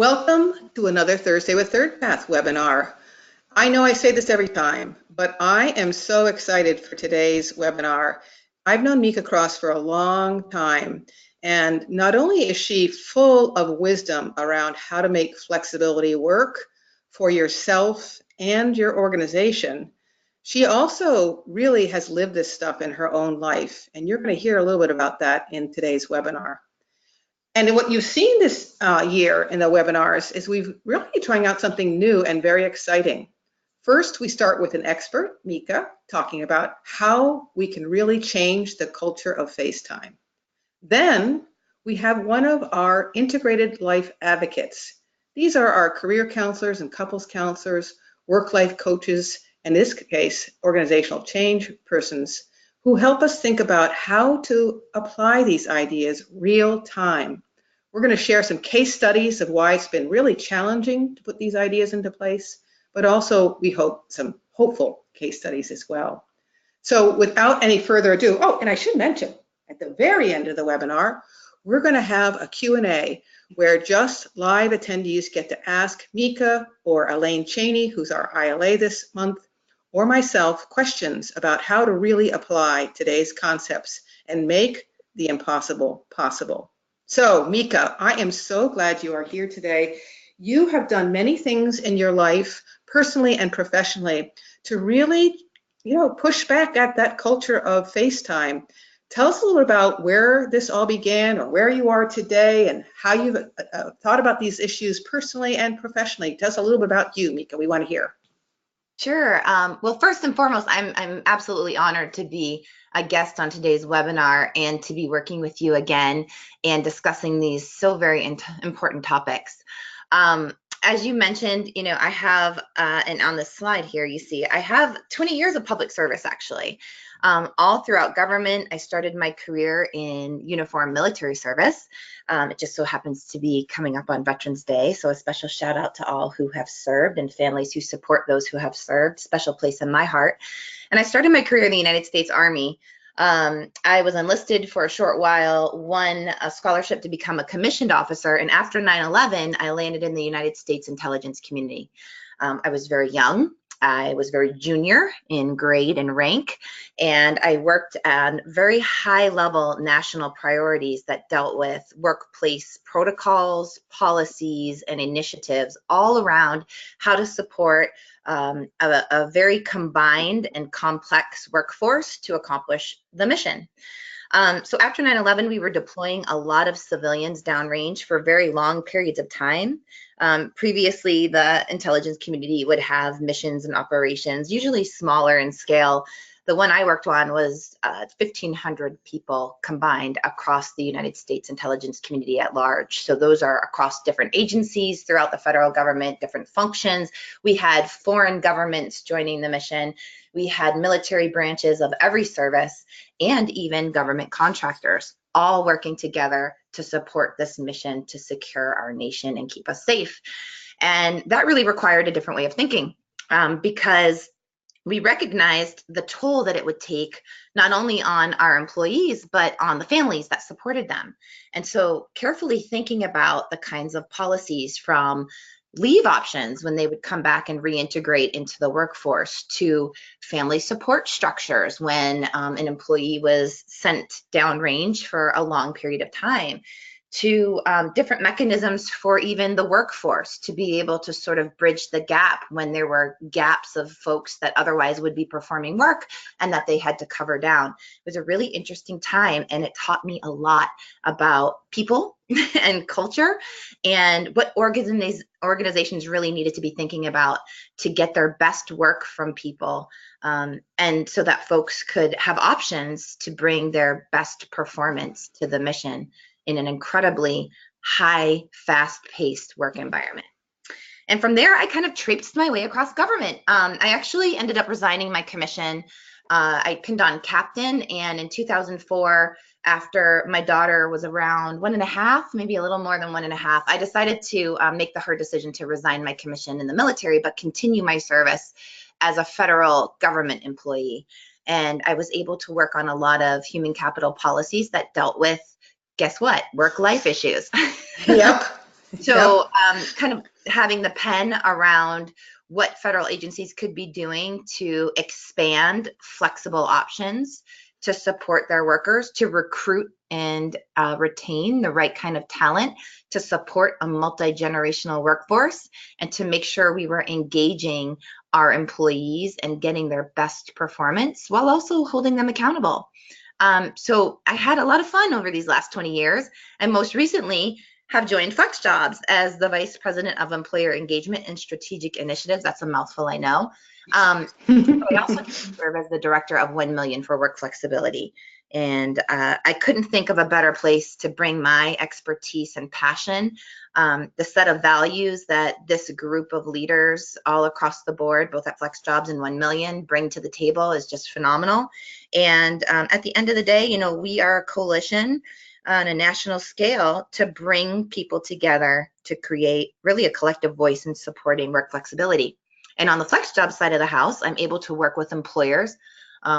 Welcome to another Thursday with Third Path webinar. I know I say this every time, but I am so excited for today's webinar. I've known Mika Cross for a long time, and not only is she full of wisdom around how to make flexibility work for yourself and your organization, she also really has lived this stuff in her own life, and you're going to hear a little bit about that in today's webinar. And what you've seen this year in the webinars is we've really trying out something new and very exciting. First, we start with an expert, Mika, talking about how we can really change the culture of FaceTime. Then we have one of our integrated life advocates. These are our career counselors and couples counselors, work-life coaches, in this case, organizational change persons, who help us think about how to apply these ideas real time. We're going to share some case studies of why it's been really challenging to put these ideas into place, but also we hope some hopeful case studies as well. So without any further ado, oh, and I should mention, at the very end of the webinar, we're going to have a Q&A where just live attendees get to ask Mika or Elaine Cheney, who's our ILA this month, or myself questions about how to really apply today's concepts and make the impossible possible. So Mika, I am so glad you are here today. You have done many things in your life, personally and professionally, to really, push back at that culture of FaceTime. Tell us a little about where this all began or where you are today and how you've thought about these issues personally and professionally. Tell us a little bit about you, Mika. We want to hear. Sure. Well, first and foremost, I'm absolutely honored to be a guest on today's webinar and to be working with you again and discussing these so very important topics. As you mentioned, I have, and on this slide here, you see, I have 20 years of public service, actually. All throughout government. I started my career in uniform military service. It just so happens to be coming up on Veterans Day, so a special shout out to all who have served and families who support those who have served, special place in my heart. And I started my career in the United States Army. I was enlisted for a short while, won a scholarship to become a commissioned officer, and after 9/11, I landed in the United States intelligence community. I was very young. I was very junior in grade and rank, and I worked on very high-level national priorities that dealt with workplace protocols, policies, and initiatives all around how to support a very combined and complex workforce to accomplish the mission. So after 9/11, we were deploying a lot of civilians downrange for very long periods of time. Previously, the intelligence community would have missions and operations, usually smaller in scale. The one I worked on was 1,500 people combined across the United States intelligence community at large. So those are across different agencies throughout the federal government, different functions. We had foreign governments joining the mission. We had military branches of every service and even government contractors all working together to support this mission to secure our nation and keep us safe. And that really required a different way of thinking because we recognized the toll that it would take not only on our employees, but on the families that supported them. And so carefully thinking about the kinds of policies from leave options when they would come back and reintegrate into the workforce to family support structures when an employee was sent downrange for a long period of time, to different mechanisms for even the workforce to be able to sort of bridge the gap when there were gaps of folks that otherwise would be performing work and that they had to cover down. It was a really interesting time, and it taught me a lot about people and culture and what organizations really needed to be thinking about to get their best work from people, and so that folks could have options to bring their best performance to the mission in an incredibly high, fast-paced work environment. And from there, I kind of traipsed my way across government. I actually ended up resigning my commission. I pinned on captain, and in 2004, after my daughter was around 1.5, maybe a little more than 1.5, I decided to make the hard decision to resign my commission in the military, but continue my service as a federal government employee. And I was able to work on a lot of human capital policies that dealt with, guess what, work-life issues. Yep. Yep. So, kind of having the pen around what federal agencies could be doing to expand flexible options to support their workers, to recruit and retain the right kind of talent, to support a multi-generational workforce, and to make sure we were engaging our employees and getting their best performance while also holding them accountable. So I had a lot of fun over these last 20 years, and most recently have joined Flex Jobs as the Vice President of Employer Engagement and Strategic Initiatives. That's a mouthful, I know. I also serve as the Director of 1 Million for Work Flexibility. And I couldn't think of a better place to bring my expertise and passion. The set of values that this group of leaders all across the board, both at Flex Jobs and 1 Million, bring to the table is just phenomenal. And at the end of the day, you know, we are a coalition on a national scale to bring people together to create really a collective voice in supporting work flexibility. And on the Flex Job side of the house, I'm able to work with employers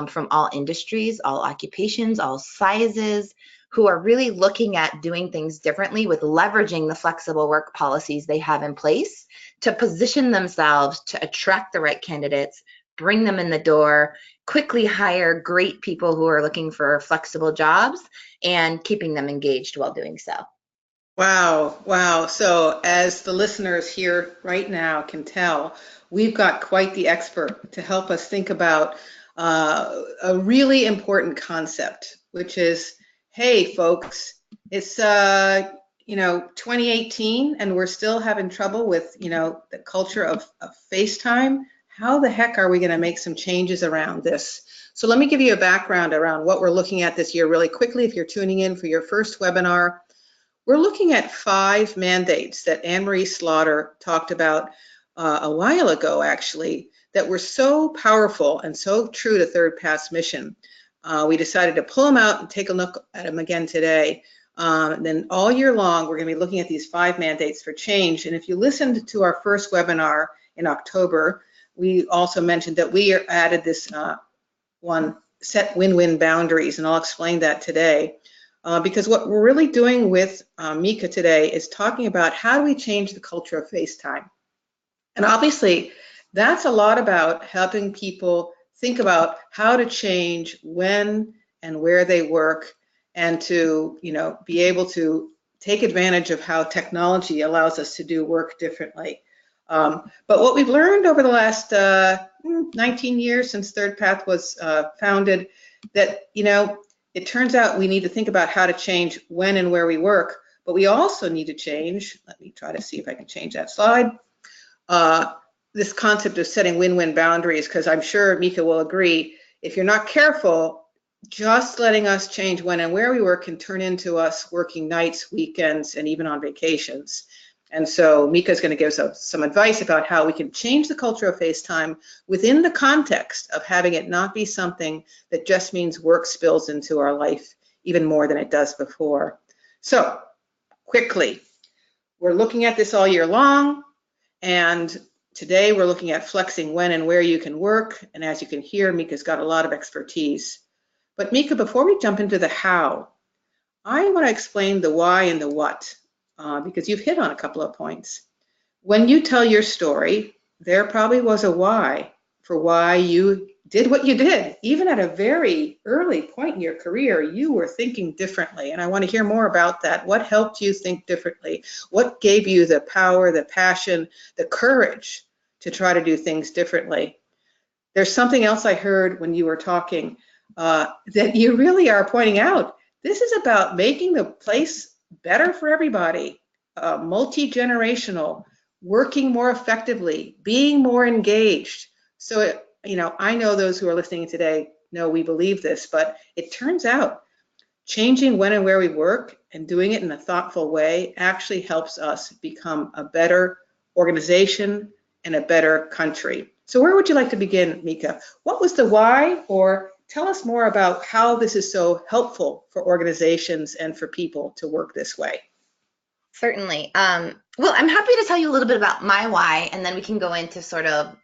from all industries, all occupations, all sizes, who are really looking at doing things differently with leveraging the flexible work policies they have in place to position themselves to attract the right candidates, bring them in the door, quickly hire great people who are looking for flexible jobs, and keeping them engaged while doing so. Wow, wow. So, as the listeners here right now can tell, we've got quite the expert to help us think about a really important concept, which is, hey, folks, it's 2018, and we're still having trouble with the culture of FaceTime. How the heck are we going to make some changes around this? So, let me give you a background around what we're looking at this year really quickly. If you're tuning in for your first webinar, we're looking at 5 mandates that Anne-Marie Slaughter talked about a while ago, actually, that were so powerful and so true to Third Path's mission. We decided to pull them out and take a look at them again today. Then all year long, we're going to be looking at these 5 mandates for change. And if you listened to our first webinar in October, we also mentioned that we added this one, set win-win boundaries, and I'll explain that today. Because what we're really doing with Mika today is talking about how do we change the culture of FaceTime. And obviously, that's a lot about helping people think about how to change when and where they work, and to be able to take advantage of how technology allows us to do work differently. But what we've learned over the last 19 years since Third Path was founded, that it turns out we need to think about how to change when and where we work, but we also need to change, let me try to see if I can change that slide, this concept of setting win-win boundaries, because I'm sure Mika will agree, if you're not careful, just letting us change when and where we work can turn into us working nights, weekends, and even on vacations. And so Mika is going to give us some advice about how we can change the culture of FaceTime within the context of having it not be something that just means work spills into our life even more than it does before. So quickly, we're looking at this all year long, and today we're looking at flexing when and where you can work. And as you can hear, Mika's got a lot of expertise. But Mika, before we jump into the how, I want to explain the why and the what. Because you've hit on a couple of points. When you tell your story, there probably was a why for why you did what you did. Even at a very early point in your career, you were thinking differently. And I want to hear more about that. What helped you think differently? What gave you the power, the passion, the courage to try to do things differently? There's something else I heard when you were talking that you really are pointing out. This is about making the place better for everybody, multi-generational, working more effectively, being more engaged. So, I know those who are listening today know we believe this, but it turns out changing when and where we work and doing it in a thoughtful way actually helps us become a better organization and a better country. So where would you like to begin, Mika? What was the why, or tell us more about how this is so helpful for organizations and for people to work this way. Certainly. Well, I'm happy to tell you a little bit about my why, and then we can go into sort of,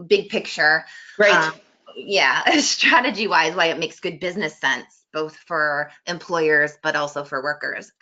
big picture. Great. Yeah, strategy-wise, why it makes good business sense. both for employers, but also for workers.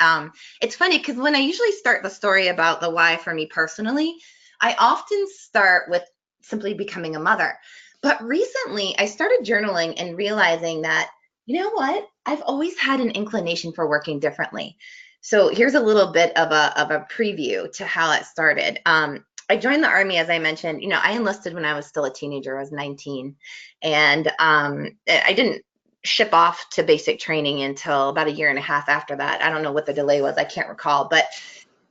It's funny because when I usually start the story about the why for me personally, I often start with simply becoming a mother. But recently, I started journaling and realizing that, you know what? I've always had an inclination for working differently. So here's a little bit of a preview to how it started. I joined the Army, as I mentioned. I enlisted when I was still a teenager. I was 19, and I didn't ship off to basic training until about a year and a half after that. I don't know what the delay was. I can't recall, but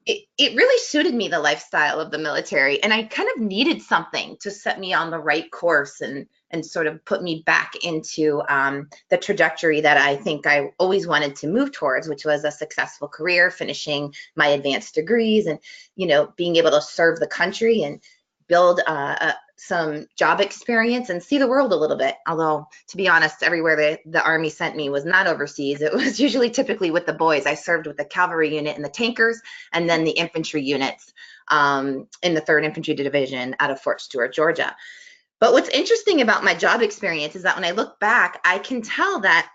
it really suited me, the lifestyle of the military, and I kind of needed something to set me on the right course and sort of put me back into the trajectory that I think I always wanted to move towards, which was a successful career, finishing my advanced degrees, and being able to serve the country and build some job experience and see the world a little bit. Although, to be honest, everywhere the Army sent me was not overseas. It was usually typically with the boys. I served with the cavalry unit and the tankers, and then the infantry units in the 3rd Infantry Division out of Fort Stewart, Georgia. But what's interesting about my job experience is that when I look back, I can tell that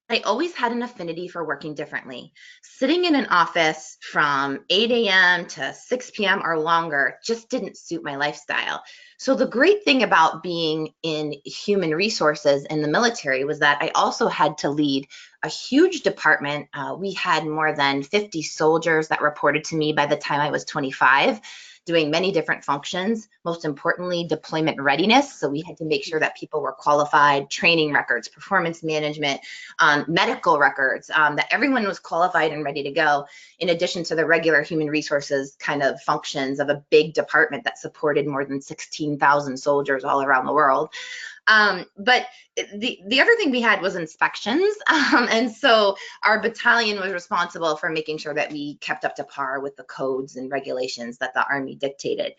I always had an affinity for working differently. Sitting in an office from 8 a.m. to 6 p.m. or longer just didn't suit my lifestyle. So the great thing about being in human resources in the military was that I also had to lead a huge department. We had more than 50 soldiers that reported to me by the time I was 25, doing many different functions, most importantly, deployment readiness. So we had to make sure that people were qualified, training records, performance management, medical records, that everyone was qualified and ready to go, in addition to the regular human resources kind of functions of a big department that supported more than 16,000 soldiers all around the world. But the other thing we had was inspections. And so our battalion was responsible for making sure that we kept up to par with the codes and regulations that the Army dictated.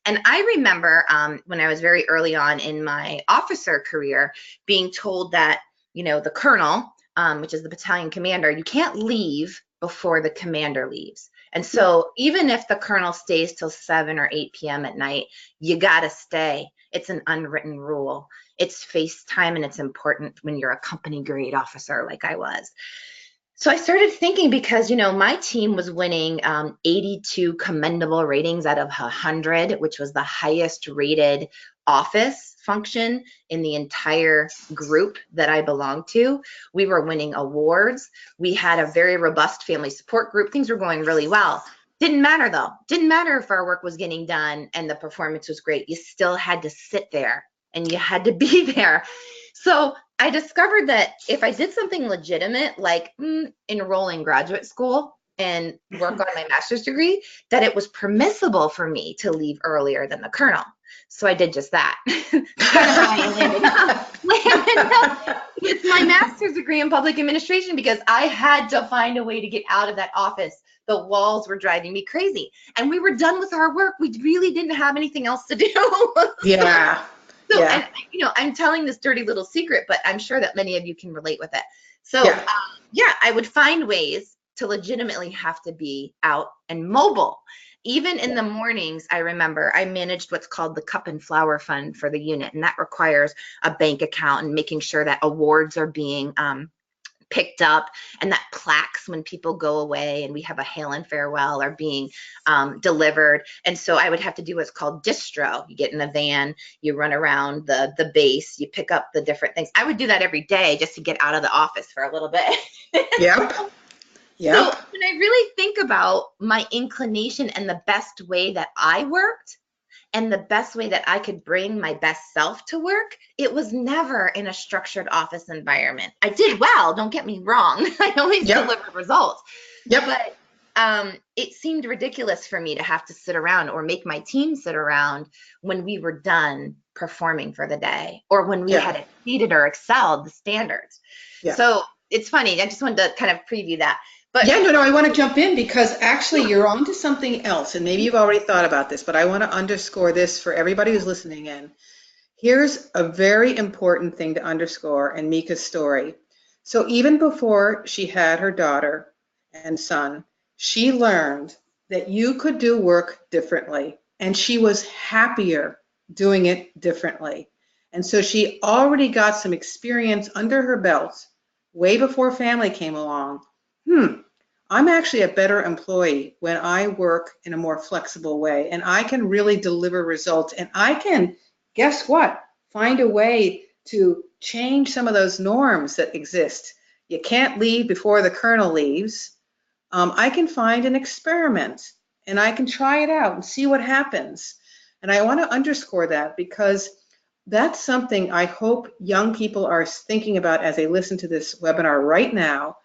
And I remember when I was very early on in my officer career being told that, the colonel, which is the battalion commander, you can't leave before the commander leaves. And so even if the colonel stays till 7 or 8 p.m. at night, you got to stay. It's an unwritten rule. It's face time, and it's important when you're a company grade officer like I was. So I started thinking, because, my team was winning 82 commendable ratings out of 100, which was the highest rated office function in the entire group that I belonged to. We were winning awards. We had a very robust family support group. Things were going really well. Didn't matter though. Didn't matter if our work was getting done and the performance was great. You still had to sit there and you had to be there. So I discovered that if I did something legitimate, like enroll in graduate school and work on my master's degree, that it was permissible for me to leave earlier than the colonel. So I did just that. Kind of how I landed up with my master's degree in public administration, because I had to find a way to get out of that office. The walls were driving me crazy, and we were done with our work. We really didn't have anything else to do. Yeah. So, Yeah. and I'm telling this dirty little secret, but I'm sure that many of you can relate with it. So, Yeah. I would find ways to legitimately have to be out and mobile. Even in the mornings, I remember I managed what's called the Cup and Flower Fund for the unit, and that requires a bank account and making sure that awards are being picked up, and that plaques when people go away and we have a hail and farewell are being delivered. And so I would have to do what's called distro. You get in a van, you run around the base, you pick up the different things. I would do that every day just to get out of the office for a little bit. Yep. Yep. So when I really think about my inclination and the best way that I worked, and the best way that I could bring my best self to work, it was never in a structured office environment. I did well, don't get me wrong. I always delivered results. Yep. But it seemed ridiculous for me to have to sit around or make my team sit around when we were done performing for the day, or when we had exceeded or excelled the standards. Yeah. So it's funny. I just wanted to kind of preview that. But no, I want to jump in, because actually you're on to something else, and maybe you've already thought about this, but I want to underscore this for everybody who's listening in. Here's a very important thing to underscore in Mika's story. So even before she had her daughter and son, she learned that you could do work differently, and she was happier doing it differently. And so she already got some experience under her belt way before family came along, I'm actually a better employee when I work in a more flexible way and I can really deliver results and I can, guess what, find a way to change some of those norms that exist. You can't leave before the colonel leaves. I can find an experiment and I can try it out and see what happens. And I want to underscore that because that's something I hope young people are thinking about as they listen to this webinar right now.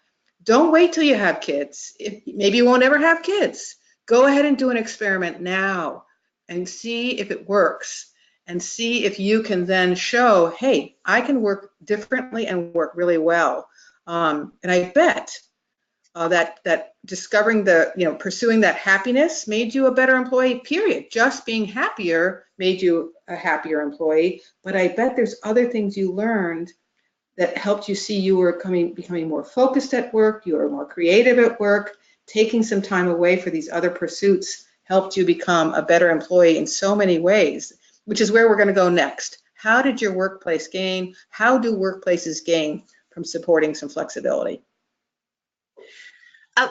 Don't wait till you have kids. Maybe you won't ever have kids. Go ahead and do an experiment now and see if it works and see if you can then show, hey, I can work differently and work really well. And I bet that discovering pursuing that happiness made you a better employee, period. Just being happier made you a happier employee. But I bet there's other things you learned that helped you see you were becoming more focused at work, you were more creative at work, taking some time away for these other pursuits helped you become a better employee in so many ways, which is where we're going to go next. How did your workplace gain? How do workplaces gain from supporting some flexibility?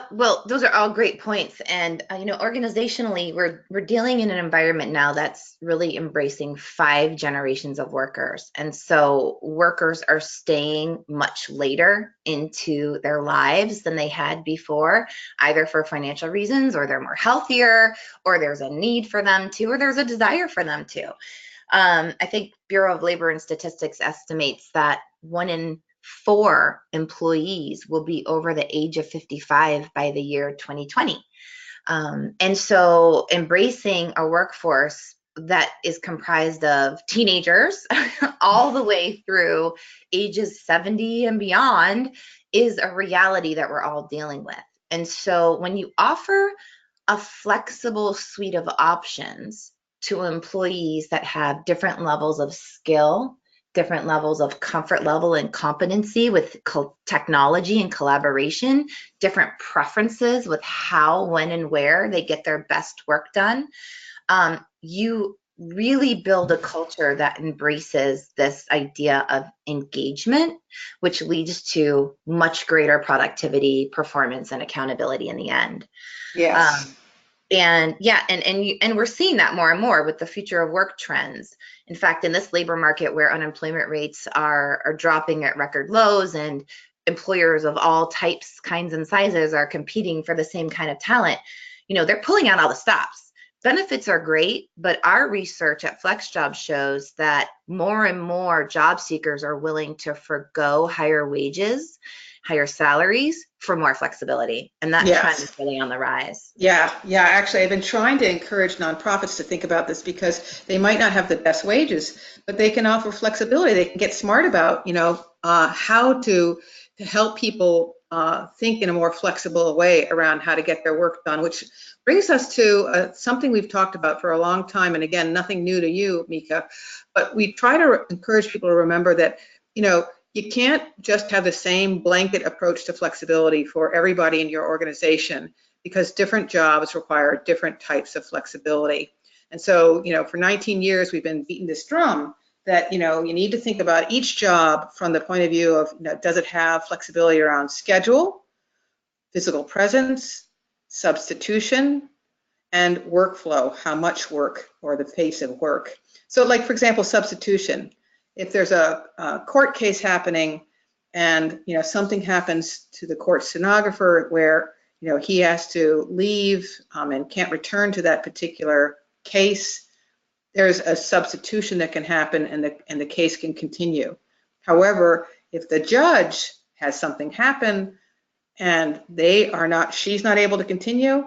Well, those are all great points. And, organizationally, we're dealing in an environment now that's really embracing 5 generations of workers. And so workers are staying much later into their lives than they had before, either for financial reasons, or they're more healthier, or there's a need for them to, or there's a desire for them to. I think Bureau of Labor and Statistics estimates that 1 in 4 employees will be over the age of 55 by the year 2020. And so embracing a workforce that is comprised of teenagers all the way through ages 70 and beyond is a reality that we're all dealing with. And so when you offer a flexible suite of options to employees that have different levels of skill, different levels of comfort level and competency with technology and collaboration, different preferences with how, when, and where they get their best work done, you really build a culture that embraces this idea of engagement, which leads to much greater productivity, performance, and accountability in the end. Yes. And we're seeing that more and more with the future of work trends. In fact, in this labor market where unemployment rates are dropping at record lows and employers of all types, kinds, and sizes are competing for the same kind of talent, they're pulling out all the stops. Benefits are great, but our research at FlexJobs shows that more and more job seekers are willing to forgo higher wages, higher salaries for more flexibility. And that trend is really on the rise. Yeah. Actually, I've been trying to encourage nonprofits to think about this because they might not have the best wages, but they can offer flexibility. They can get smart about, how to help people think in a more flexible way around how to get their work done, which brings us to something we've talked about for a long time. And again, nothing new to you, Mika, but we try to encourage people to remember that, you can't just have the same blanket approach to flexibility for everybody in your organization because different jobs require different types of flexibility. And so, for 19 years, we've been beating this drum that, you need to think about each job from the point of view of, does it have flexibility around schedule, physical presence, substitution, and workflow, how much work or the pace of work. So like, for example, substitution. If there's a court case happening and, something happens to the court stenographer where, he has to leave and can't return to that particular case, there's a substitution that can happen and the case can continue. However, if the judge has something happen and she's not able to continue,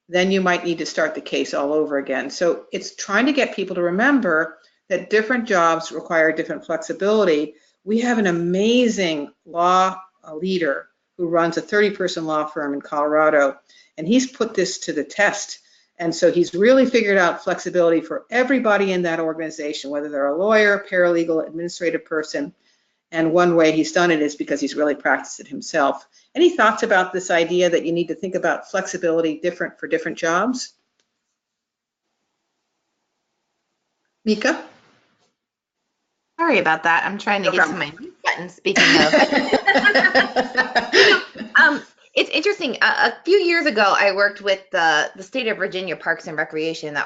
then you might need to start the case all over again. So it's trying to get people to remember that different jobs require different flexibility. We have an amazing law leader who runs a 30-person law firm in Colorado, and he's put this to the test. And so he's really figured out flexibility for everybody in that organization, whether they're a lawyer, paralegal, administrative person. And one way he's done it is because he's really practiced it himself. Any thoughts about this idea that you need to think about flexibility different for different jobs? Mika? Sorry about that. I'm trying to get to my mute button, speaking of. You know, it's interesting. A few years ago, I worked with the state of Virginia Parks and Recreation that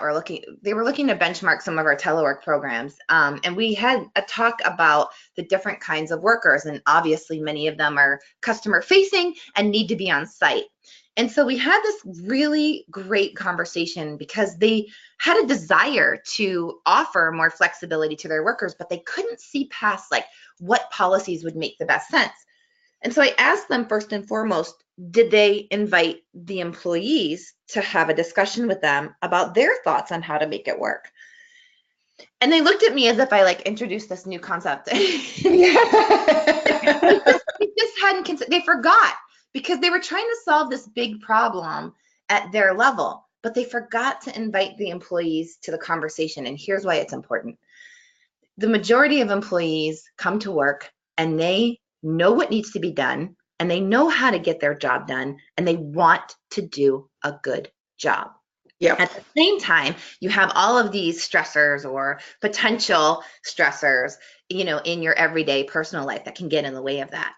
they were looking to benchmark some of our telework programs. And we had a talk about the different kinds of workers, and obviously many of them are customer facing and need to be on site. And so we had this really great conversation because they had a desire to offer more flexibility to their workers, but they couldn't see past like what policies would make the best sense. And so I asked them first and foremost, did they invite the employees to have a discussion with them about their thoughts on how to make it work? And they looked at me as if I like introduced this new concept. They just hadn't considered, they forgot because they were trying to solve this big problem at their level, but they forgot to invite the employees to the conversation. And here's why it's important. The majority of employees come to work and they know what needs to be done and they know how to get their job done and they want to do a good job. Yeah. At the same time, you have all of these stressors or potential stressors, in your everyday personal life that can get in the way of that.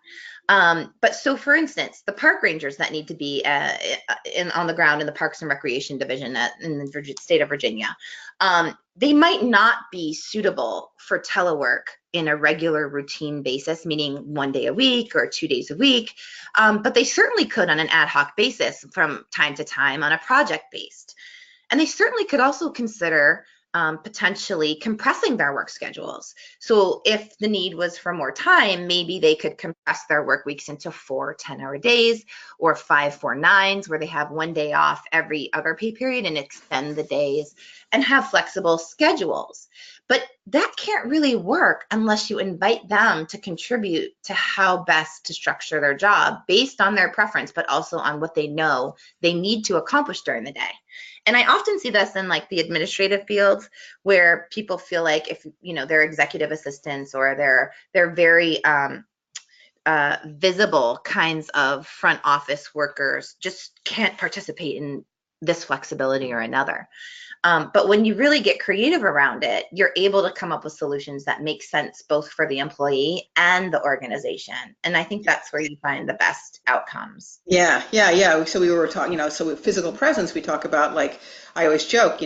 But so, for instance, the park rangers that need to be on the ground in the Parks and Recreation Division in the state of Virginia, they might not be suitable for telework in a regular routine basis, meaning 1 day a week or 2 days a week, but they certainly could on an ad hoc basis from time to time on a project based. And they certainly could also consider potentially compressing their work schedules. So if the need was for more time, maybe they could compress their work weeks into 4 10-hour days or 5 4-9s where they have 1 day off every other pay period and extend the days and have flexible schedules. But that can't really work unless you invite them to contribute to how best to structure their job based on their preference, but also on what they know they need to accomplish during the day. And I often see this in like the administrative fields where people feel like if, they're executive assistants or they're very visible kinds of front office workers just can't participate in this flexibility or another. But when you really get creative around it, you're able to come up with solutions that make sense both for the employee and the organization. And I think that's where you find the best outcomes. Yeah. So we were talking, so with physical presence, we talk about like, I always joke,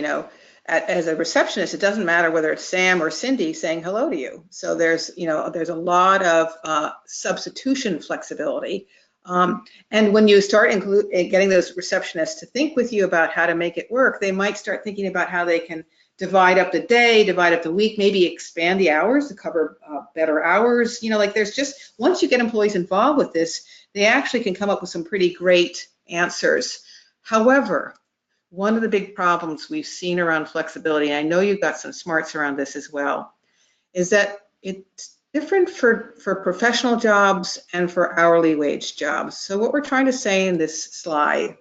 as a receptionist, it doesn't matter whether it's Sam or Cindy saying hello to you. So there's a lot of substitution flexibility. And when you start getting those receptionists to think with you about how to make it work, they might start thinking about how they can divide up the day, divide up the week, maybe expand the hours to cover better hours. Like there's just, once you get employees involved with this, they actually can come up with some pretty great answers. However, one of the big problems we've seen around flexibility, and I know you've got some smarts around this as well, is that it's different for professional jobs and for hourly wage jobs. So what we're trying to say in this slide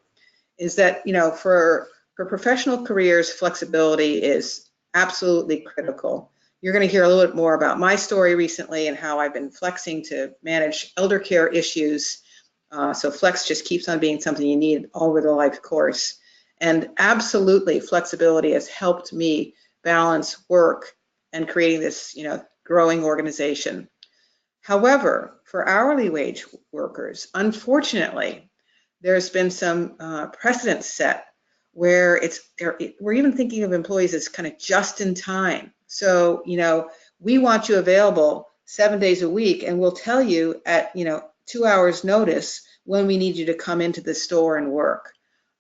is that, for professional careers, flexibility is absolutely critical. You're going to hear a little bit more about my story recently and how I've been flexing to manage elder care issues. So flex just keeps on being something you need all over the life course. And absolutely, flexibility has helped me balance work and creating this, growing organization. However, for hourly wage workers, unfortunately, there's been some precedent set where we're even thinking of employees as kind of just in time. So, we want you available 7 days a week, and we'll tell you at, 2 hours notice when we need you to come into the store and work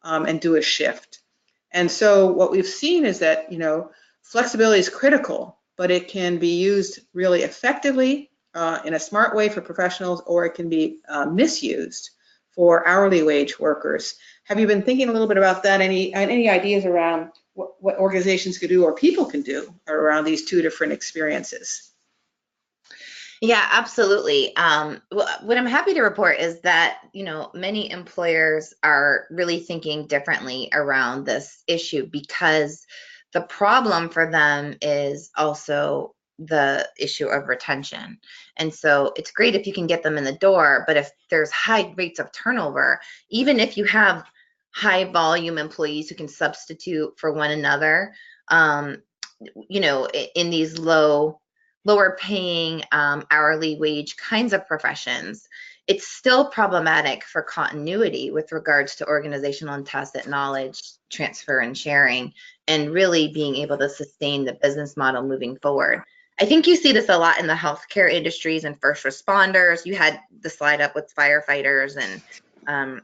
and do a shift. And so what we've seen is that, flexibility is critical, but it can be used really effectively in a smart way for professionals, or it can be misused for hourly wage workers. Have you been thinking a little bit about that? Any ideas around what organizations could do or people can do around these two different experiences? Yeah, absolutely. What I'm happy to report is that, many employers are really thinking differently around this issue because the problem for them is also the issue of retention. And so it's great if you can get them in the door, but if there's high rates of turnover, even if you have high volume employees who can substitute for one another, in these lower paying hourly wage kinds of professions, it's still problematic for continuity with regards to organizational and tacit knowledge transfer and sharing, and really being able to sustain the business model moving forward. I think you see this a lot in the healthcare industries and first responders. You had the slide up with firefighters and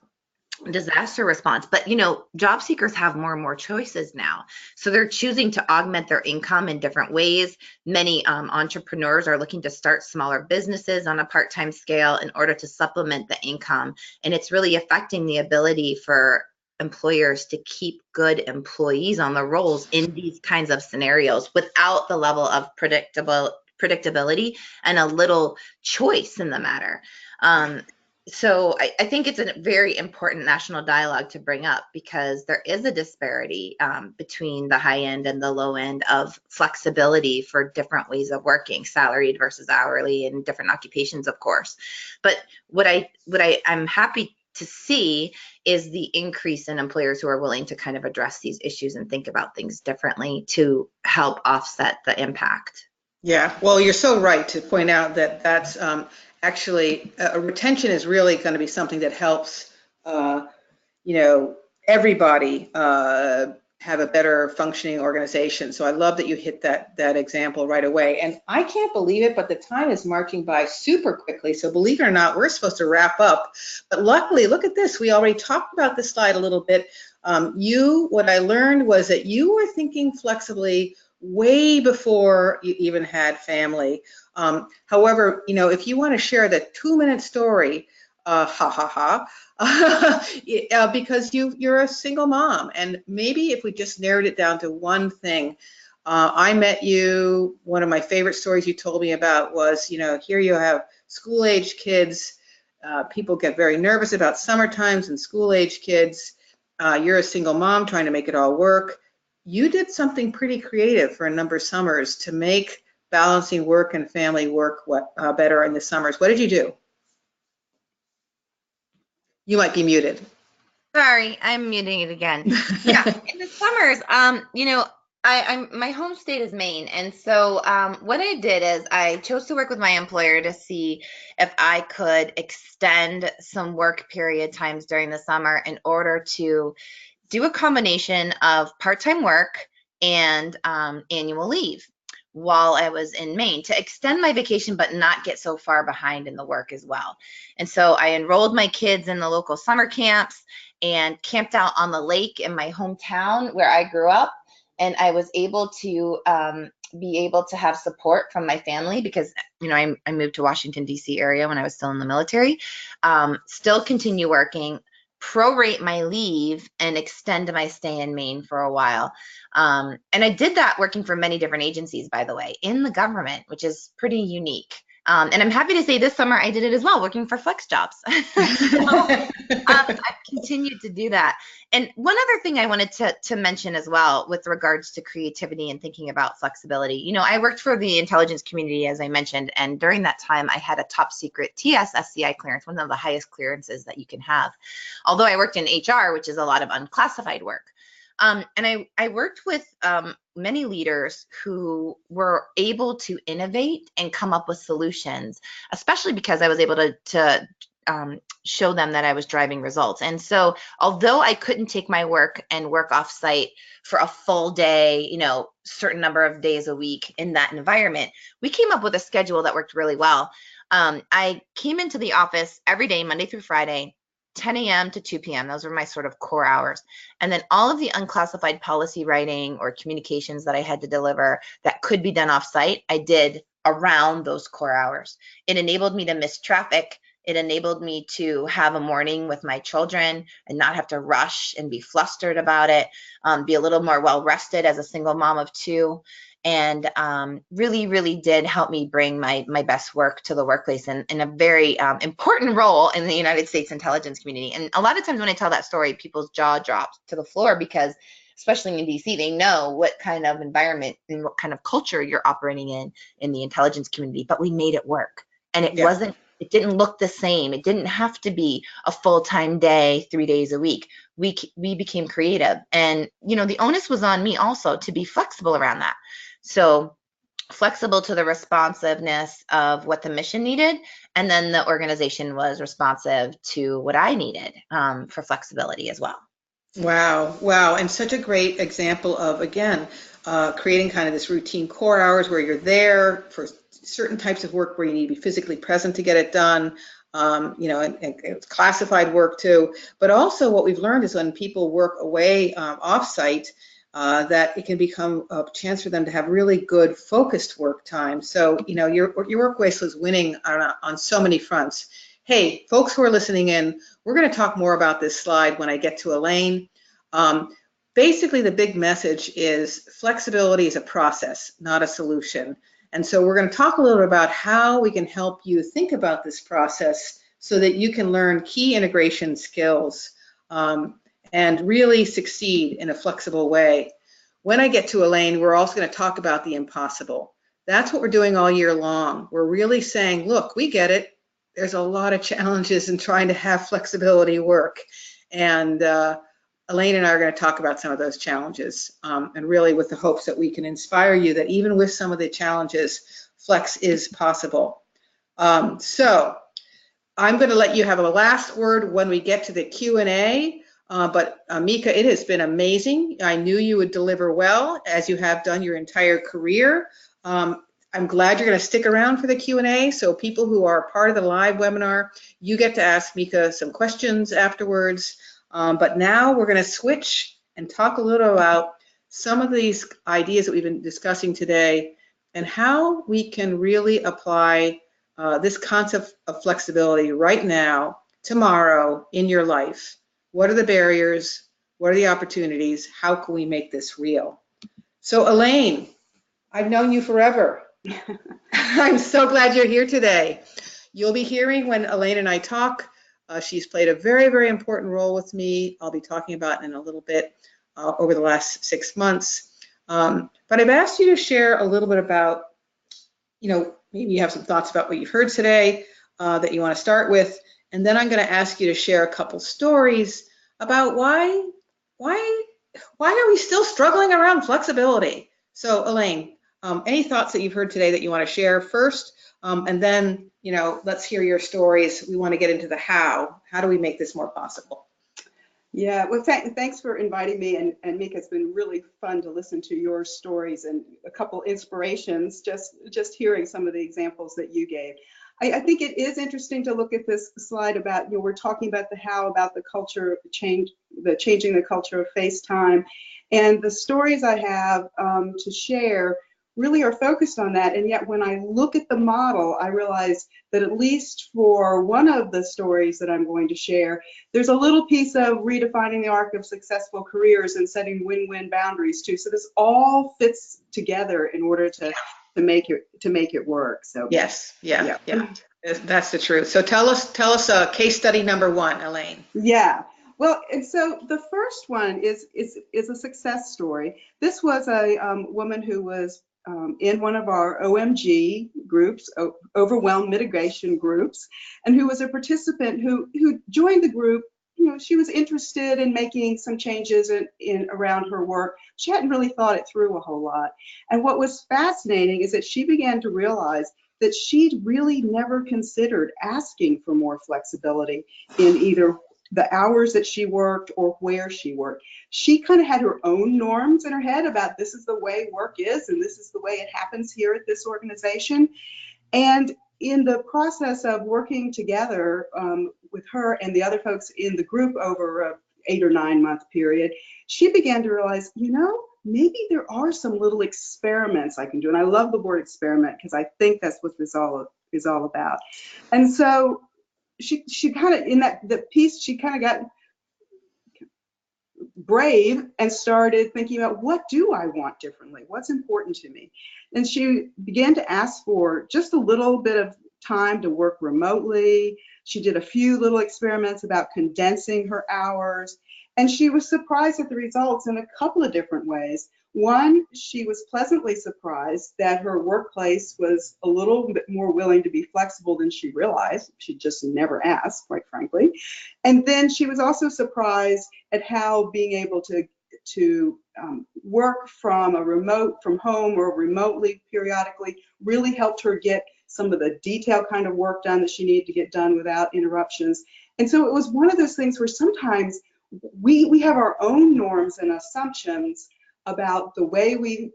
disaster response, but job seekers have more and more choices now, so they're choosing to augment their income in different ways. Many entrepreneurs are looking to start smaller businesses on a part-time scale in order to supplement the income, and it's really affecting the ability for employers to keep good employees on the rolls in these kinds of scenarios without the level of predictability and a little choice in the matter. So I think it's a very important national dialogue to bring up, because there is a disparity between the high end and the low end of flexibility for different ways of working, salaried versus hourly, and different occupations, of course. But I'm happy to see is the increase in employers who are willing to kind of address these issues and think about things differently to help offset the impact. Yeah, well, you're so right to point out that that's actually retention is really going to be something that helps, you know, everybody have a better functioning organization. So I love that you hit that example right away. And I can't believe it, but the time is marching by super quickly. So believe it or not, we're supposed to wrap up. But luckily, look at this. We already talked about this slide a little bit. What I learned was that you were thinking flexibly way before you even had family. However, if you want to share the 2-minute story, ha ha ha, because you're a single mom, and maybe if we just narrowed it down to one thing. I met you. One of my favorite stories you told me about was, here you have school-age kids. People get very nervous about summer times and school-age kids. You're a single mom trying to make it all work. You did something pretty creative for a number of summers to make balancing work and family work better in the summers. What did you do? You might be muted. Sorry, I'm muting it again. Yeah, in the summers, I'm my home state is Maine, and so what I did is I chose to work with my employer to see if I could extend some work period times during the summer in order to do a combination of part-time work and annual leave while I was in Maine to extend my vacation, but not get so far behind in the work as well. And so I enrolled my kids in the local summer camps and camped out on the lake in my hometown where I grew up. And I was able to be able to have support from my family because, I moved to Washington, D.C. area when I was still in the military, still continue working, prorate my leave, and extend my stay in Maine for a while. And I did that working for many different agencies, by the way, in the government, which is pretty unique. And I'm happy to say this summer I did it as well, working for Flex Jobs. I've continued to do that. And one other thing I wanted to mention as well with regards to creativity and thinking about flexibility, I worked for the intelligence community, as I mentioned, and during that time I had a top secret TS SCI clearance, one of the highest clearances that you can have. Although I worked in HR, which is a lot of unclassified work. And I worked with many leaders who were able to innovate and come up with solutions, especially because I was able to show them that I was driving results. And so although I couldn't take my work and work off site for a full day, certain number of days a week in that environment, we came up with a schedule that worked really well. I came into the office every day, Monday through Friday, 10 a.m. to 2 p.m. Those were my sort of core hours. And then all of the unclassified policy writing or communications that I had to deliver that could be done off site, I did around those core hours. It enabled me to miss traffic. It enabled me to have a morning with my children and not have to rush and be flustered about it, be a little more well-rested as a single mom of two. And really, really did help me bring my best work to the workplace in a very important role in the United States intelligence community. And a lot of times when I tell that story, people's jaw drops to the floor because, especially in DC, they know what kind of environment and what kind of culture you're operating in the intelligence community. But we made it work. And it didn't look the same. It didn't have to be a full-time day, 3 days a week. We became creative. And, the onus was on me also to be flexible around that. So flexible to the responsiveness of what the mission needed, and then the organization was responsive to what I needed for flexibility as well. Wow, wow. And such a great example of, again, creating kind of this routine core hours where you're there for certain types of work where you need to be physically present to get it done, and it's classified work too. But also what we've learned is when people work away off-site, that it can become a chance for them to have really good focused work time. So, your workplace was winning on so many fronts. Hey, folks who are listening in, we're going to talk more about this slide when I get to Elaine. Basically, the big message is flexibility is a process, not a solution. And so we're going to talk a little bit about how we can help you think about this process so that you can learn key integration skills and really succeed in a flexible way. When I get to Elaine, we're also going to talk about the impossible. That's what we're doing all year long. We're really saying, look, we get it. There's a lot of challenges in trying to have flexibility work. And Elaine and I are going to talk about some of those challenges, and really with the hopes that we can inspire you that even with some of the challenges, flex is possible. So I'm going to let you have a last word when we get to the Q&A. But Mika, it has been amazing. I knew you would deliver well, as you have done your entire career. I'm glad you're going to stick around for the Q&A. So people who are part of the live webinar, you get to ask Mika some questions afterwards. But now we're going to switch and talk a little about some of these ideas that we've been discussing today and how we can really apply this concept of flexibility right now, tomorrow, in your life. What are the barriers? What are the opportunities? How can we make this real? So Elaine, I've known you forever. I'm so glad you're here today. You'll be hearing when Elaine and I talk. She's played a very, very important role with me. I'll be talking about in a little bit over the last 6 months. But I've asked you to share a little bit about, maybe you have some thoughts about what you've heard today that you want to start with. And then I'm going to ask you to share a couple stories about why are we still struggling around flexibility? So Elaine, any thoughts that you've heard today that you want to share first? And then, let's hear your stories. We want to get into the how. How do we make this more possible? Yeah, well, thanks for inviting me. And Mika, it's been really fun to listen to your stories and a couple inspirations, just hearing some of the examples that you gave. I think it is interesting to look at this slide about, we're talking about the how, about the culture change, changing the culture of FaceTime. And the stories I have to share really are focused on that. And yet when I look at the model, I realize that at least for one of the stories that I'm going to share, there's a little piece of redefining the arc of successful careers and setting win-win boundaries too. So this all fits together in order to make it work. So yes, yeah. That's the truth. So tell us case study number one, Elaine. Yeah. Well, and so the first one is a success story. This was a woman who was in one of our OMG groups, overwhelm mitigation groups, and who was a participant who joined the group. She was interested in making some changes in around her work. She hadn't really thought it through a whole lot. And what was fascinating is that she began to realize that she'd really never considered asking for more flexibility in either the hours that she worked or where she worked. She kind of had her own norms in her head about this is the way work is and this is the way it happens here at this organization. And in the process of working together with her and the other folks in the group over a 8 or 9 month period, she began to realize, maybe there are some little experiments I can do. And I love the word experiment because I think that's what this all is all about. And so she kind of, in the piece, she kind of got brave and started thinking about, what do I want differently? What's important to me? And she began to ask for just a little bit of time to work remotely. She did a few little experiments about condensing her hours, and she was surprised at the results in a couple of different ways. One, she was pleasantly surprised that her workplace was a little bit more willing to be flexible than she realized. She just never asked, quite frankly. And then she was also surprised at how being able to to work from home or remotely periodically really helped her get some of the detail kind of work done that she needed to get done without interruptions. And so it was one of those things where sometimes we have our own norms and assumptions about the way we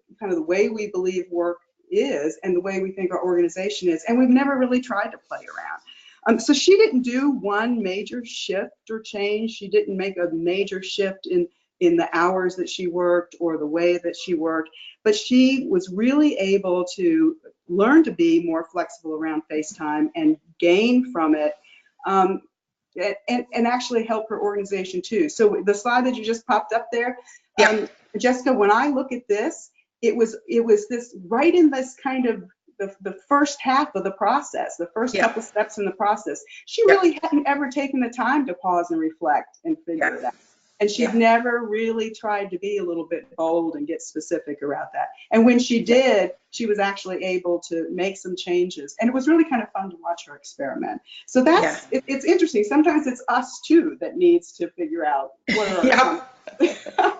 believe work is and the way we think our organization is, and we've never really tried to play around. So she didn't do one major shift or change. She didn't make a major shift in the hours that she worked or the way that she worked, but she was really able to learn to be more flexible around FaceTime and gain from it, and actually help her organization too. So the slide that you just popped up there, Jessica, when I look at this, it was this right in this kind of the first half of the process, the first couple steps in the process. She really hadn't ever taken the time to pause and reflect and figure it out. And she'd never really tried to be a little bit bold and get specific about that. And when she did, she was actually able to make some changes. And it was really kind of fun to watch her experiment. So that's, it's interesting. Sometimes it's us too that needs to figure out what are our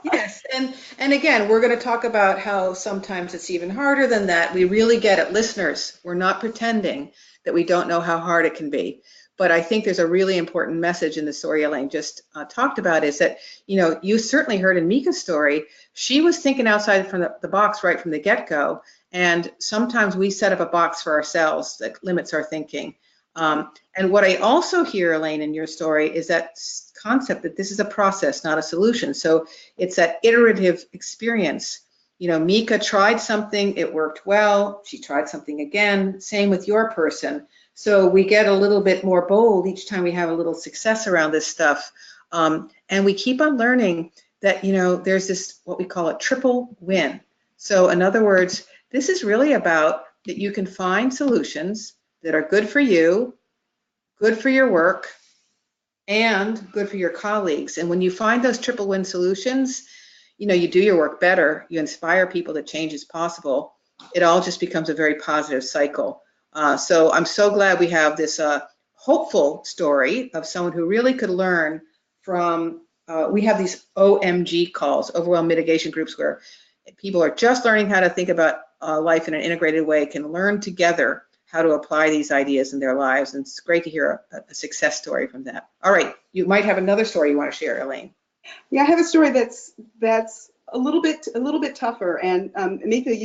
Yes, and again, we're going to talk about how sometimes it's even harder than that. We really get it. Listeners, we're not pretending that we don't know how hard it can be. But I think there's a really important message in the story Elaine just talked about, is that, you certainly heard in Mika's story, she was thinking outside from the box right from the get-go. And sometimes we set up a box for ourselves that limits our thinking. And what I also hear, Elaine, in your story is that concept that this is a process, not a solution. So it's that iterative experience. Mika tried something, it worked well. She tried something again. Same with your person. So we get a little bit more bold each time we have a little success around this stuff. And we keep on learning that, there's this, what we call a triple win. So in other words, this is really about that you can find solutions that are good for you, good for your work, and good for your colleagues. And when you find those triple win solutions, you do your work better, you inspire people that change is possible. It all just becomes a very positive cycle. So I'm so glad we have this hopeful story of someone who really could learn from, we have these OMG calls, overwhelm mitigation groups, where people are just learning how to think about life in an integrated way, can learn together how to apply these ideas in their lives. And it's great to hear a success story from that. All right, you might have another story you want to share, Elaine. Yeah, I have a story that's a little bit tougher. And Mika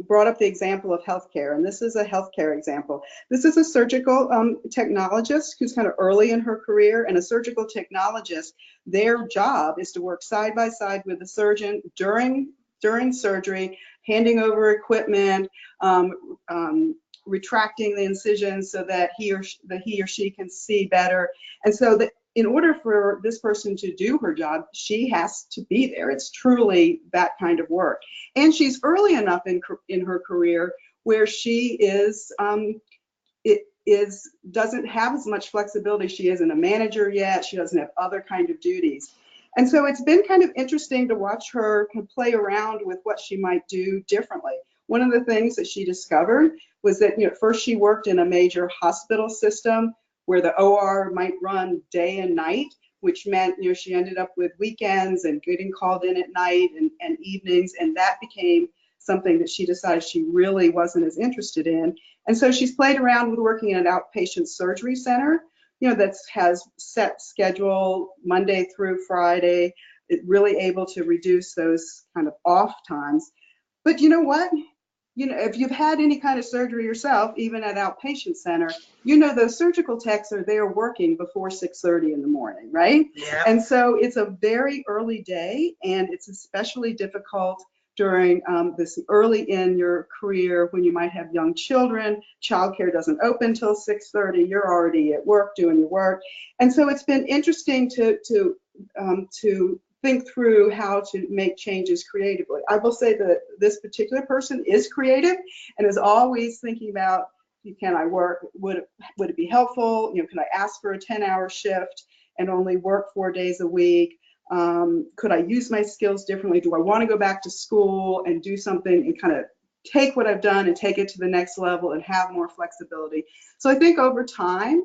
brought up the example of healthcare, and this is a healthcare example. This is a surgical technologist who's kind of early in her career, and a surgical technologist, their job is to work side by side with the surgeon during surgery, handing over equipment, retracting the incision so that he or she can see better. And so that in order for this person to do her job, she has to be there. It's truly that kind of work. And she's early enough in her career where she doesn't have as much flexibility. She isn't a manager yet. She doesn't have other kind of duties. And so it's been kind of interesting to watch her play around with what she might do differently. One of the things that she discovered was that, first she worked in a major hospital system where the OR might run day and night, which meant, she ended up with weekends and getting called in at night and evenings. And that became something that she decided she really wasn't as interested in. And so she's played around with working in an outpatient surgery center, that has set schedule Monday through Friday, really able to reduce those kind of off times. But you know what? If you've had any kind of surgery yourself, even at outpatient center, those surgical techs are there working before 6:30 in the morning, right? Yeah. And so it's a very early day, and it's especially difficult during this early in your career when you might have young children. Childcare doesn't open till 6:30. You're already at work doing your work. And so it's been interesting to think through how to make changes creatively. I will say that this particular person is creative and is always thinking about, can I work? Would it be helpful? Can I ask for a 10-hour shift and only work 4 days a week? Could I use my skills differently? Do I want to go back to school and do something and kind of take what I've done and take it to the next level and have more flexibility? So I think over time,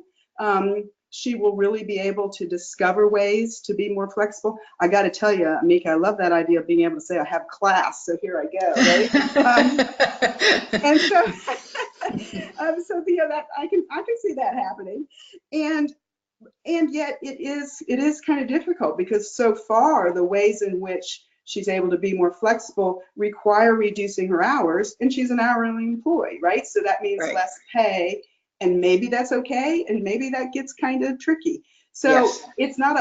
she will really be able to discover ways to be more flexible. I got to tell you, Mika, I love that idea of being able to say, I have class, so here I go, right? And so, so that I can see that happening, and yet it is kind of difficult, because so far the ways in which she's able to be more flexible require reducing her hours, and she's an hourly employee, right? So that means Right. less pay, and maybe that's okay, and maybe that gets kind of tricky. So Yes. it's not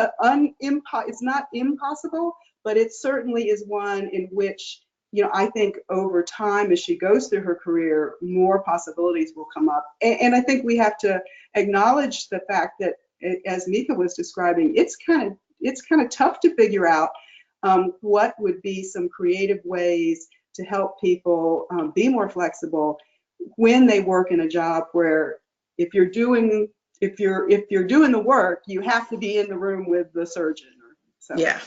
it's not impossible, but it certainly is one in which, I think over time, as she goes through her career, more possibilities will come up. And I think we have to acknowledge the fact that, as Mika was describing, it's kind of tough to figure out what would be some creative ways to help people be more flexible when they work in a job where if you're doing the work, you have to be in the room with the surgeon. So. Yeah.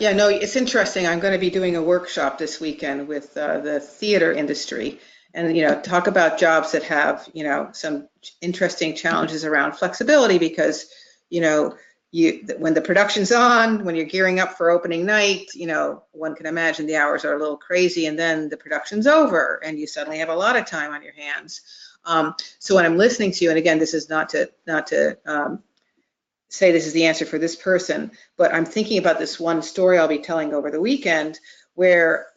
No, it's interesting. I'm going to be doing a workshop this weekend with the theater industry, and talk about jobs that have some interesting challenges around flexibility, because when the production's on, when you're gearing up for opening night, one can imagine the hours are a little crazy, and then the production's over and you suddenly have a lot of time on your hands. So when I'm listening to you, and again, this is not to say this is the answer for this person, but I'm thinking about this one story I'll be telling over the weekend, where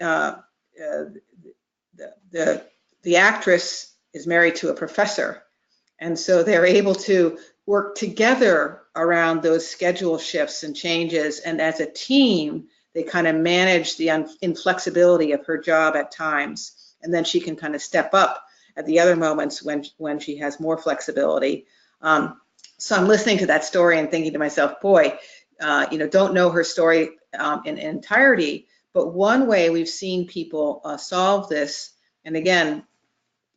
the actress is married to a professor, and so they're able to work together around those schedule shifts and changes, and as a team they kind of manage the inflexibility of her job at times, and then she can kind of step up at the other moments when she has more flexibility. So I'm listening to that story and thinking to myself, boy, don't know her story in entirety, but one way we've seen people solve this, and again,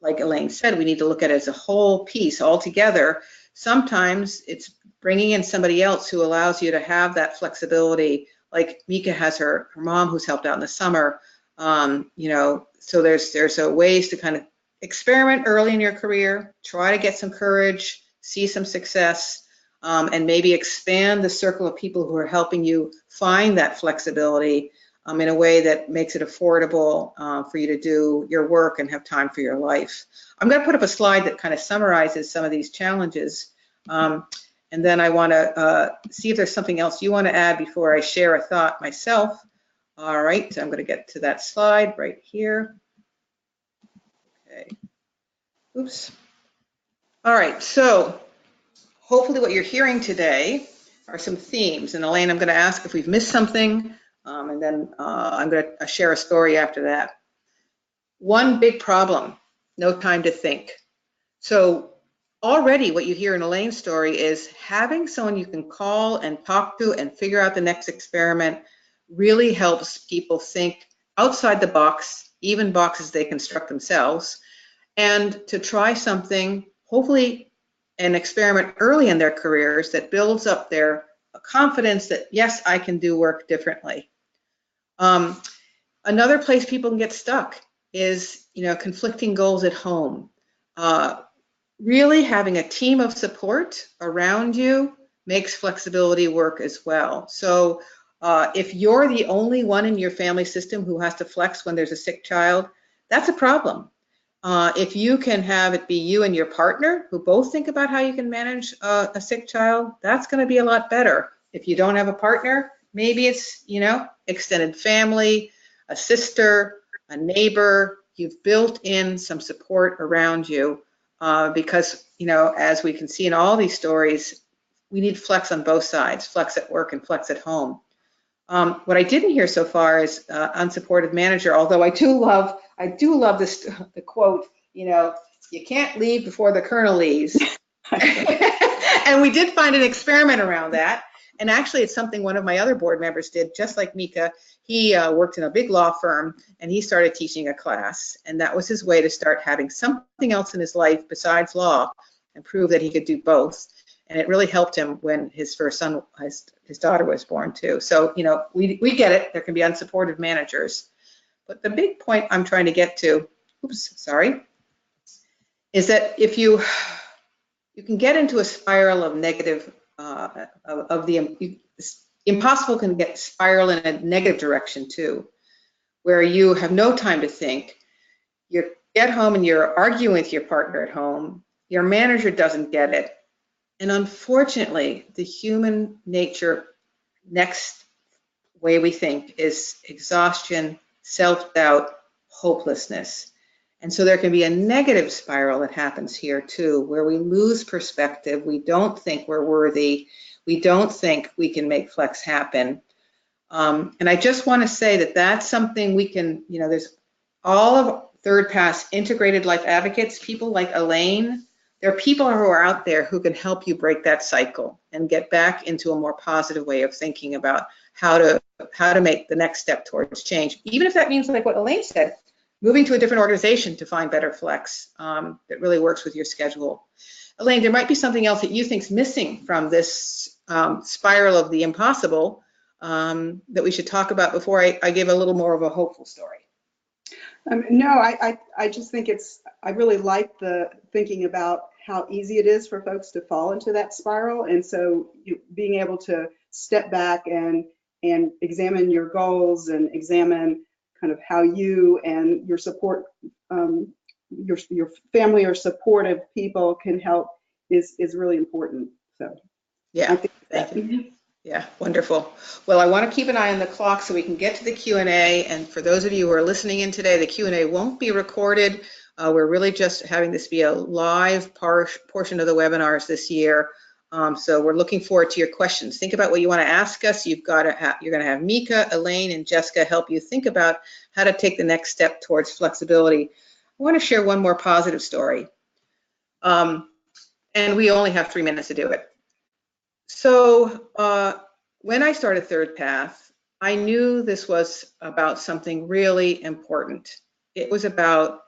like Elaine said, we need to look at it as a whole piece all together. Sometimes it's bringing in somebody else who allows you to have that flexibility, like Mika has her mom who's helped out in the summer. So there's ways to kind of experiment early in your career, try to get some courage, see some success, and maybe expand the circle of people who are helping you find that flexibility in a way that makes it affordable for you to do your work and have time for your life. I'm going to put up a slide that kind of summarizes some of these challenges. And then I want to see if there's something else you want to add before I share a thought myself. All right, so I'm going to get to that slide right here. Okay. Oops. All right, so hopefully what you're hearing today are some themes. And Elaine, I'm going to ask if we've missed something, and then I'm going to share a story after that. One big problem, no time to think. So already what you hear in Elaine's story is having someone you can call and talk to and figure out the next experiment really helps people think outside the box, even boxes they construct themselves, and to try something, hopefully an experiment early in their careers that builds up their confidence that, yes, I can do work differently. Another place people can get stuck is, conflicting goals at home. Really having a team of support around you makes flexibility work as well. So if you're the only one in your family system who has to flex when there's a sick child, that's a problem. If you can have it be you and your partner who both think about how you can manage a sick child, that's going to be a lot better. If you don't have a partner, maybe it's, extended family, a sister, a neighbor. You've built in some support around you because, as we can see in all these stories, we need flex on both sides, flex at work and flex at home. What I didn't hear so far is unsupported manager, although I do love the quote, you can't leave before the colonel leaves. And we did find an experiment around that. And actually, it's something one of my other board members did, just like Mika. He worked in a big law firm, and he started teaching a class. And that was his way to start having something else in his life besides law and prove that he could do both. And it really helped him when his first son, his daughter was born too. So, we get it. There can be unsupportive managers. But the big point I'm trying to get to, is that if you you can get into a spiral of negative, of the impossible can get spiral in a negative direction too, where you have no time to think. You get home and you're arguing with your partner at home. Your manager doesn't get it. And unfortunately, the human nature next way we think is exhaustion, self-doubt, hopelessness. And so there can be a negative spiral that happens here too, where we lose perspective. We don't think we're worthy. We don't think we can make flex happen. And I just want to say that that's something we can, there's all of Third Pass integrated life advocates, people like Elaine. There are people who are out there who can help you break that cycle and get back into a more positive way of thinking about how to make the next step towards change, even if that means, like what Elaine said, moving to a different organization to find better flex that really works with your schedule. Elaine, there might be something else that you think's missing from this spiral of the impossible that we should talk about before I give a little more of a hopeful story. No, I just think I really like the thinking about how easy it is for folks to fall into that spiral. And so being able to step back and examine your goals and examine kind of how you and your support, your family or supportive people can help is really important. So yeah, thank you. Yeah, wonderful. Well, I want to keep an eye on the clock so we can get to the Q&A. And for those of you who are listening in today, the Q&A won't be recorded. We're really just having this be a live portion of the webinars this year. So we're looking forward to your questions. Think about what you want to ask us. You're going to have Mika, Elaine, and Jessica help you think about how to take the next step towards flexibility. I want to share one more positive story. And we only have 3 minutes to do it. So when I started Third Path, I knew this was about something really important. It was about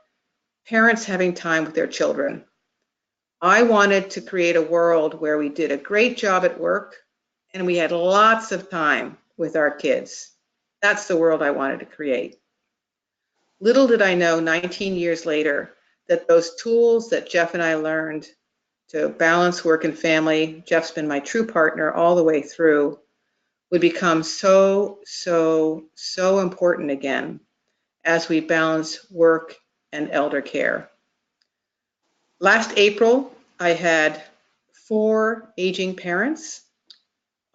parents having time with their children. I wanted to create a world where we did a great job at work and we had lots of time with our kids. That's the world I wanted to create. Little did I know 19 years later that those tools that Jeff and I learned to balance work and family, Jeff's been my true partner all the way through, would become so important again as we balance work and elder care. Last April, I had 4 aging parents.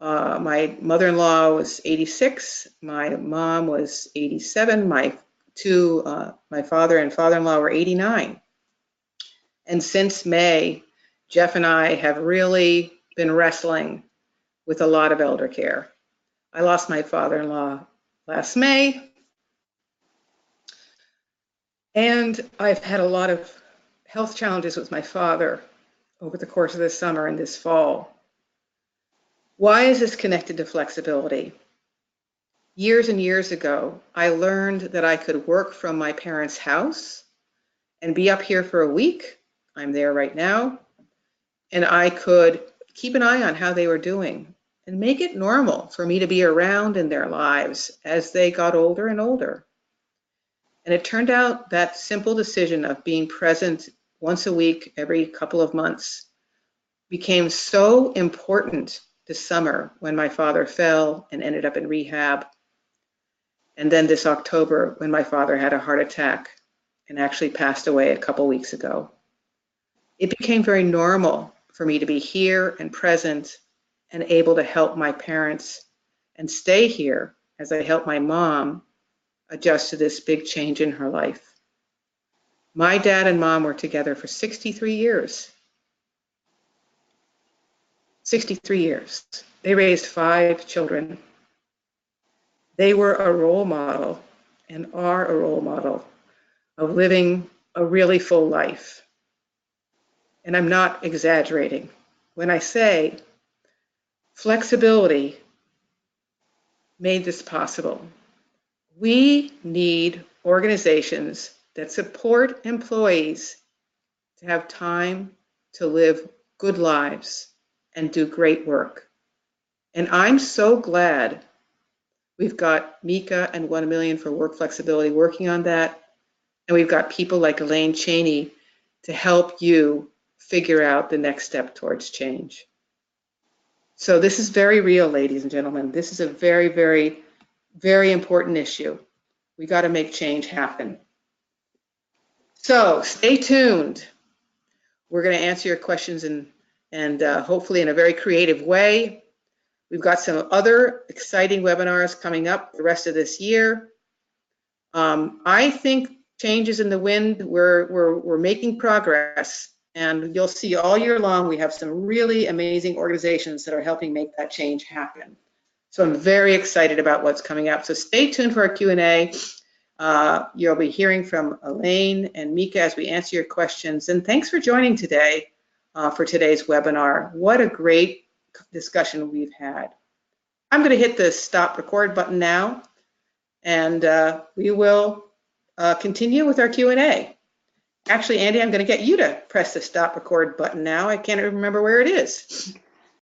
My mother-in-law was 86, my mom was 87, my father and father-in-law were 89. And since May, Jeff and I have really been wrestling with a lot of elder care. I lost my father-in-law last May, and I've had a lot of health challenges with my father over the course of this summer and this fall. Why is this connected to flexibility? Years and years ago, I learned that I could work from my parents' house and be up here for a week. I'm there right now. And I could keep an eye on how they were doing and make it normal for me to be around in their lives as they got older and older. And it turned out that simple decision of being present once a week, every couple of months, became so important this summer when my father fell and ended up in rehab. And then this October when my father had a heart attack and actually passed away a couple weeks ago. It became very normal for me to be here and present and able to help my parents and stay here as I help my mom adjust to this big change in her life. My dad and mom were together for 63 years. 63 years. They raised 5 children. They were a role model and are a role model of living a really full life. And I'm not exaggerating when I say flexibility made this possible. We need organizations that support employees to have time to live good lives and do great work. And I'm so glad we've got Mika and 1 Million for Work Flexibility working on that. And we've got people like Elaine Cheney to help you figure out the next step towards change. So this is very real, ladies and gentlemen. This is a very, very, very important issue. We got to make change happen. So stay tuned. We're going to answer your questions and hopefully in a very creative way. We've got some other exciting webinars coming up the rest of this year. I think change is in the wind. We're making progress, and you'll see all year long we have some really amazing organizations that are helping make that change happen. So I'm very excited about what's coming up. So stay tuned for our Q&A. You'll be hearing from Elaine and Mika as we answer your questions. And thanks for joining today for today's webinar. What a great discussion we've had. I'm going to hit the stop record button now, and we will continue with our Q&A. Actually, Andy, I'm going to get you to press the stop record button now. I can't remember where it is.